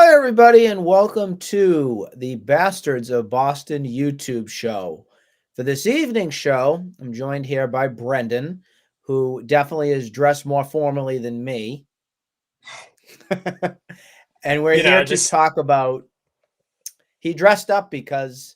Hi, everybody, and welcome to the Bastards of Boston YouTube show. For this evening's show, I'm joined here by Brendan, who definitely is dressed more formally than me. And we're You here know, to just talk about. He dressed up because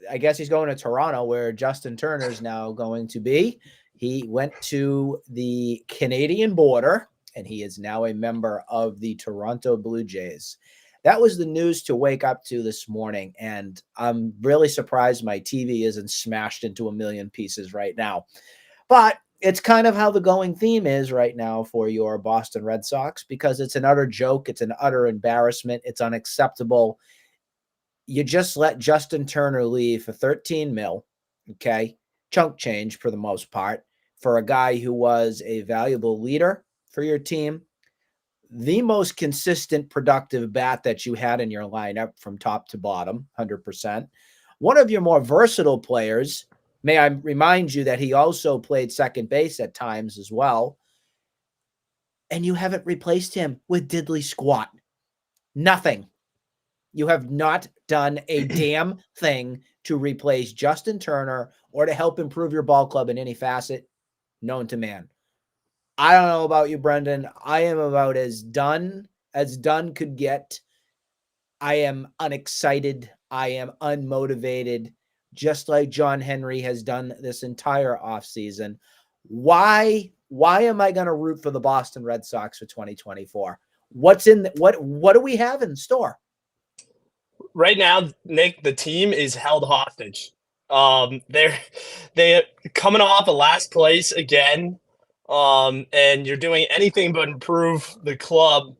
I guess he's going to Toronto, where Justin Turner is now going to be. He went to the Canadian border, and he is now a member of the Toronto Blue Jays. That was the news to wake up to this morning, and I'm really surprised my TV isn't smashed into a million pieces right now. But it's kind of how the going theme is right now for your Boston Red Sox because it's an utter joke. It's an utter embarrassment. It's unacceptable. You just let Justin Turner leave for 13 mil, okay? Chunk change for the most part for a guy who was a valuable leader for your team, the most consistent productive bat that you had in your lineup from top to bottom, 100%. One of your more versatile players. May I remind you that he also played second base at times as well. And you haven't replaced him with diddly squat. Nothing. You have not done a damn thing to replace Justin Turner or to help improve your ball club in any facet known to man. I don't know about you, Brendan. I am about as done could get. I am unexcited. I am unmotivated, just like John Henry has done this entire offseason. Why am I going to root for the Boston Red Sox for 2024? What do we have in store? right now, Nick, the team is held hostage. They're coming off a last place again, and you're doing anything but improve the club.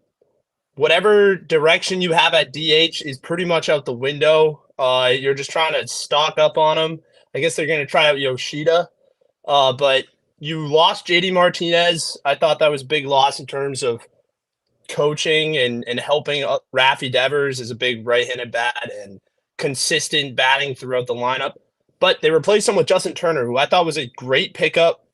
Whatever direction you have at DH is pretty much out the window. You're just trying to stock up on them. I guess they're going to try out Yoshida, but you lost JD Martinez. I thought that was a big loss in terms of coaching and helping Raffy Devers is a big right-handed bat and consistent batting throughout the lineup. But they replaced him with Justin Turner, who I thought was a great pickup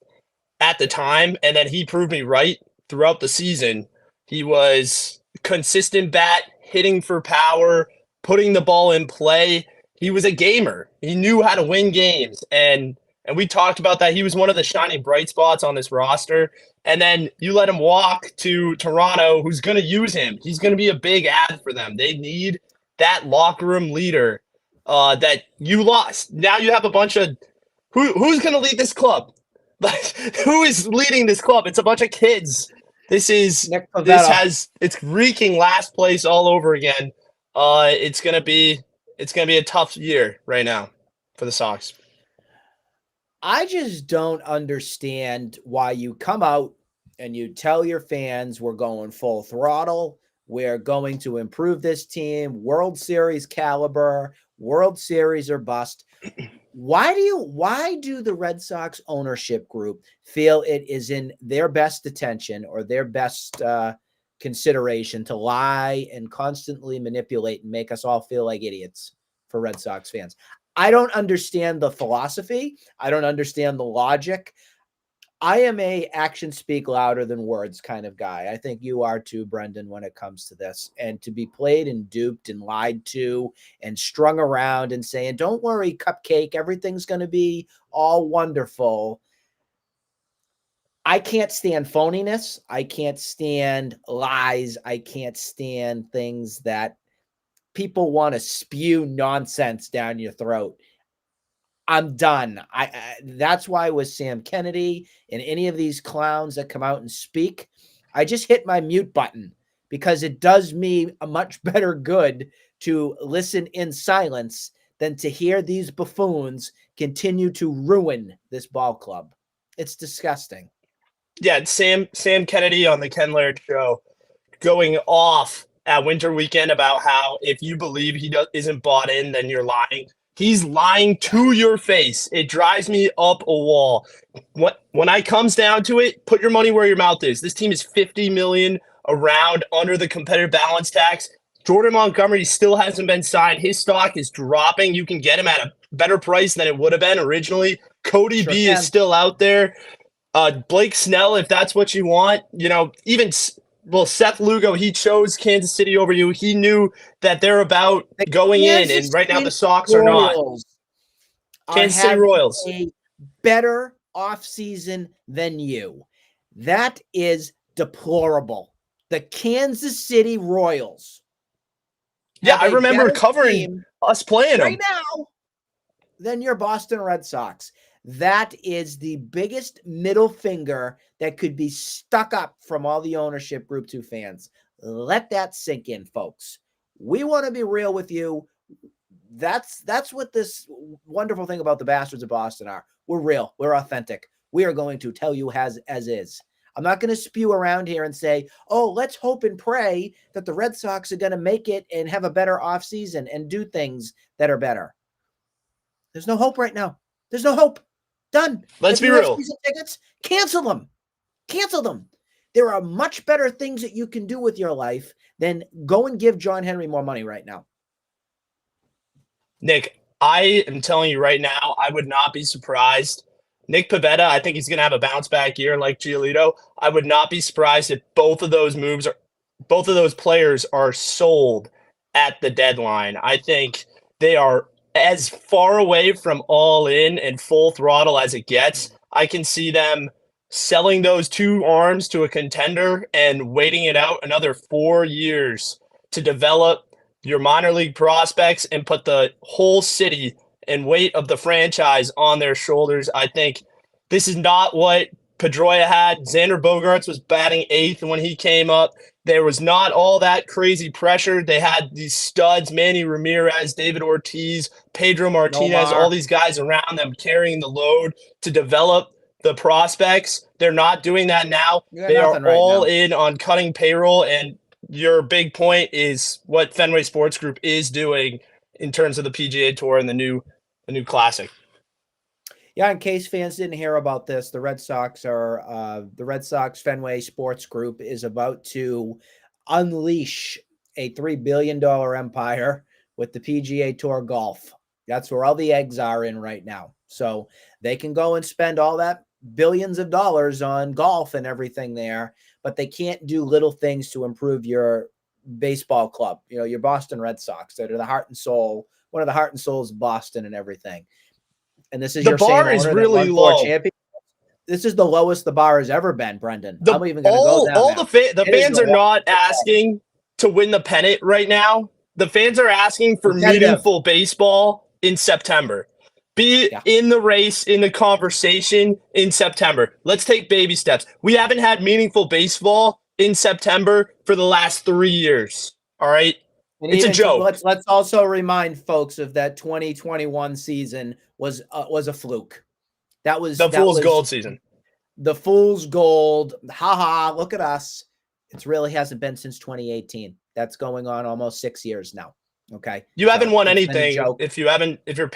at the time, and then he proved me right throughout the season. He was consistent bat, hitting for power, putting the ball in play. He was a gamer. He knew how to win games, and we talked about that. He was one of the shining bright spots on this roster. And then you let him walk to Toronto, who's going to use him. He's going to be a big add for them. They need that locker room leader that you lost. Now you have a bunch of who's going to lead this club? Like, who is leading this club? It's a bunch of kids. It's reeking last place all over again. It's gonna be a tough year right now for the Sox. I just don't understand why you come out and you tell your fans we're going full throttle. We're going to improve this team, World Series caliber, World Series or bust. Why do the Red Sox ownership group feel it is in their best attention or their best consideration to lie and constantly manipulate and make us all feel like idiots for Red Sox fans? I don't understand the philosophy. I don't understand the logic. I am a actions speak louder than words kind of guy. I think you are too, Brendan, when it comes to this. And to be played and duped and lied to and strung around and saying, don't worry, cupcake, everything's going to be all wonderful. I can't stand phoniness. I can't stand lies. I can't stand things that people want to spew nonsense down your throat. I'm done. That's why with Sam Kennedy and any of these clowns that come out and speak, I just hit my mute button because it does me a much better good to listen in silence than to hear these buffoons continue to ruin this ball club. It's disgusting. Yeah, Sam Kennedy on the Ken Laird show going off at Winter Weekend about how if you believe isn't bought in, then you're lying. He's lying to your face. It drives me up a wall. When I comes down to it, put your money where your mouth is. This team is 50 million around under the competitive balance tax. Jordan Montgomery still hasn't been signed. His stock is dropping. You can get him at a better price than it would have been originally. Cody B is still out there. Blake Snell, if that's what you want, even well, Seth Lugo, he chose Kansas City over you. He knew that they're about The going in, Kansas and right now the City Sox are not. Royals are Kansas City having Royals. a better offseason than you. That is deplorable. The Kansas City Royals Yeah, have I a remember better covering team us playing right them. now than your Boston Red Sox. That is the biggest middle finger that could be stuck up from all the ownership Group 2 fans. Let that sink in, folks. We want to be real with you. That's what this wonderful thing about the Bastards of Boston are. We're real. We're authentic. We are going to tell you as is. I'm not going to spew around here and say, oh, let's hope and pray that the Red Sox are going to make it and have a better offseason and do things that are better. There's no hope right now. There's no hope. Done. Let's If be you have real. season tickets, cancel them. Cancel them. There are much better things that you can do with your life than go and give John Henry more money right now. Nick, I am telling you right now, I would not be surprised. Nick Pivetta, I think he's going to have a bounce back year like Giolito. I would not be surprised if both of those players are sold at the deadline. I think they are as far away from all in and full throttle as it gets. I can see them selling those two arms to a contender and waiting it out another 4 years to develop your minor league prospects and put the whole city and weight of the franchise on their shoulders. I think this is not what Pedroia had. Xander Bogaerts was batting eighth when he came up. There was not all that crazy pressure. They had these studs, Manny Ramirez, David Ortiz, Pedro Martinez, all these guys around them carrying the load to develop the prospects. They're not doing that now. They are all in on cutting payroll, and your big point is what Fenway Sports Group is doing in terms of the PGA Tour and the new Classic. Yeah, in case fans didn't hear about this, the Red Sox Fenway Sports Group is about to unleash a $3 billion empire with the PGA Tour golf. That's where all the eggs are in right now. So they can go and spend all that billions of dollars on golf and everything there, but they can't do little things to improve your baseball club, your Boston Red Sox that are the heart and soul, one of the heart and souls of Boston and everything. And this is the your bar same is owner really that won low. 4 championships. This is the lowest the bar has ever been, Brendan. I'm even going to go down. All the fans are not asking to win the pennant right now. The fans are asking for meaningful baseball in September. Be in the race, in the conversation in September. Let's take baby steps. We haven't had meaningful baseball in September for the last 3 years. All right. And it's a joke. Let's also remind folks of that 2021 season was a fluke. That was the fool's gold season. The fool's gold. Ha! Look at us. It really hasn't been since 2018. That's going on almost 6 years now. Okay. You haven't won anything if your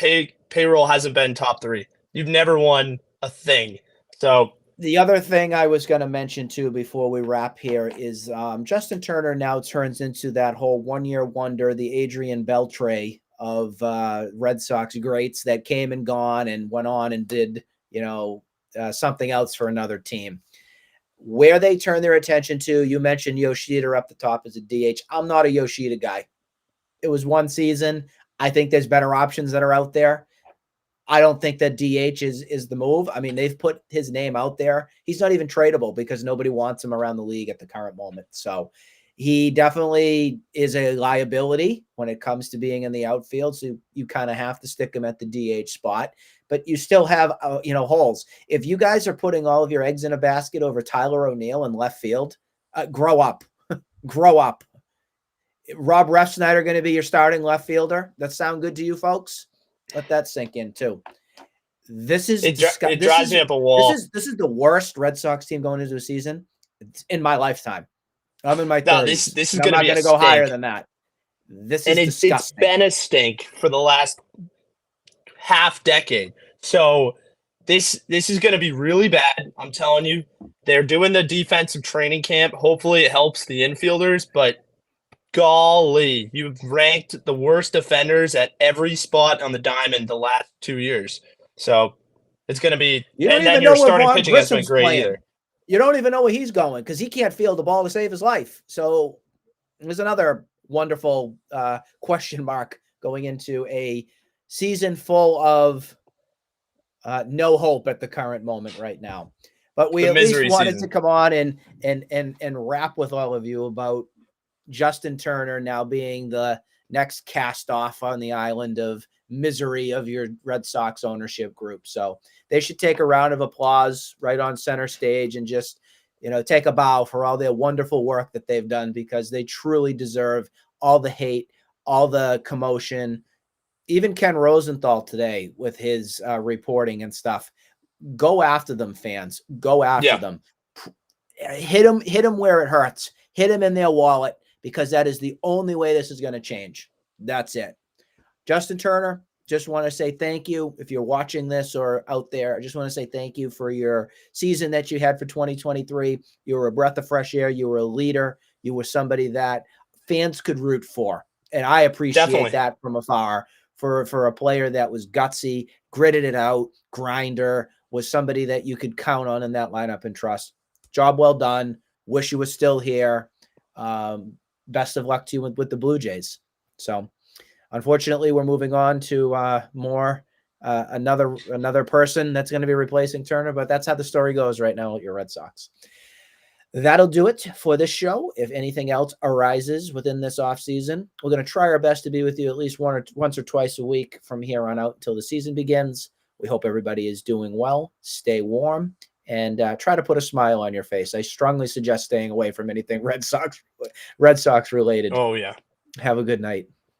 payroll hasn't been top 3. You've never won a thing. So the other thing I was going to mention too before we wrap here is Justin Turner now turns into that whole one-year wonder, the Adrian Beltre of Red Sox greats that came and gone and went on and did, something else for another team. Where they turn their attention to, you mentioned Yoshida up the top as a DH. I'm not a Yoshida guy. It was one season. I think there's better options that are out there. I don't think that DH is the move. I mean, they've put his name out there. He's not even tradable because nobody wants him around the league at the current moment. So he definitely is a liability when it comes to being in the outfield. So you kind of have to stick him at the DH spot, but you still have, holes. If you guys are putting all of your eggs in a basket over Tyler O'Neill in left field, grow up, grow up. Rob Refsnyder going to be your starting left fielder. That sound good to you folks? Let that sink in too. This is it drives me up a wall. This is the worst Red Sox team going into a season in my lifetime. I'm in my 30s. No, this is going to go higher than that. This is disgusting. It's been a stink for the last half decade. So this is going to be really bad. I'm telling you. They're doing the defensive training camp. Hopefully it helps the infielders, but golly, you've ranked the worst defenders at every spot on the diamond the last 2 years. So it's going to be – and then your starting pitching hasn't been great either. you don't even know where he's going because he can't field the ball to save his life. So there's another wonderful question mark going into a season full of no hope at the current moment right now. But we The at least misery wanted season. to come on and rap with all of you about Justin Turner now being the next cast off on the island of misery of your Red Sox ownership group. So they should take a round of applause right on center stage and just, take a bow for all their wonderful work that they've done, because they truly deserve all the hate, all the commotion. Even Ken Rosenthal today with his reporting and stuff. Go after them, fans. Go after them. Hit them where it hurts. Hit them in their wallet, because that is the only way this is going to change. That's it. Justin Turner, just want to say thank you. If you're watching this or out there, I just want to say thank you for your season that you had for 2023. You were a breath of fresh air. You were a leader. You were somebody that fans could root for. And I appreciate that from afar for a player that was gutsy, gritted it out, grinder, was somebody that you could count on in that lineup and trust. Job well done. Wish you were still here. Best of luck to you with the Blue Jays. So, unfortunately, we're moving on to another person that's going to be replacing Turner, but that's how the story goes right now with your Red Sox. That'll do it for this show. If anything else arises within this offseason, we're going to try our best to be with you at least once or twice a week from here on out until the season begins. We hope everybody is doing well. Stay warm and try to put a smile on your face. I strongly suggest staying away from anything Red Sox related. Oh, yeah. Have a good night.